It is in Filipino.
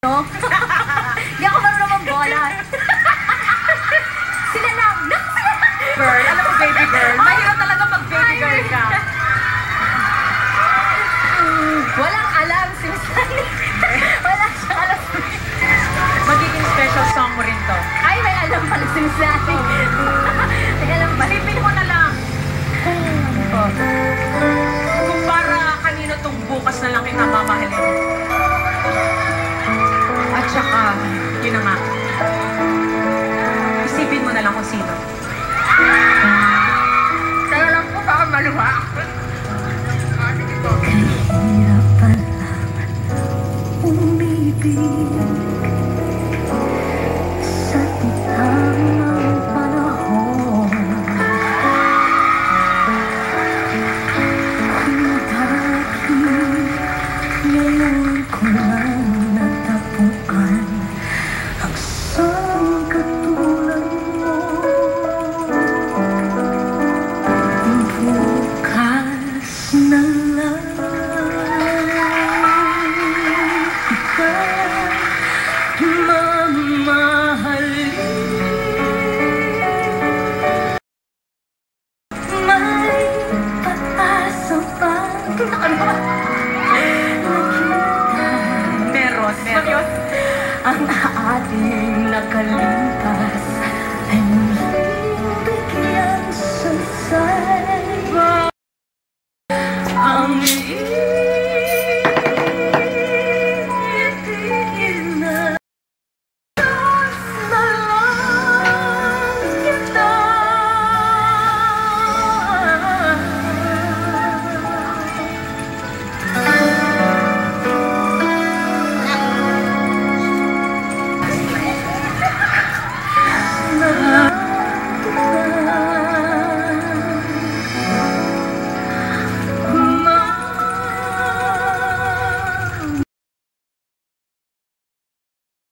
No? Hindi ako marunong magbola. Sila lang. Girl, alam mo baby girl. Mahirap talaga pag baby girl ka. Walang alam si Miss Sunny. Wala siyang alam. Magiging special song mo rin to. Ay, may alam pala si Miss Sunny. May alam pala. Isipin mo na lang kung para kanino tong bukas na lang kita mamahalin. At saka, yun na nga. Isipin mo na lang kung sino. Kaya lang po baka maluha. Kahirapan lang umibig sa tamang panahon. Kung bakit ngayon ko lang natapuan ang isang katulad mo. Bukas na lang kita mamahalin. May pag-asa pa nakita. Meron. Ang ating nakalipas ay muling bigyan saysay. Ang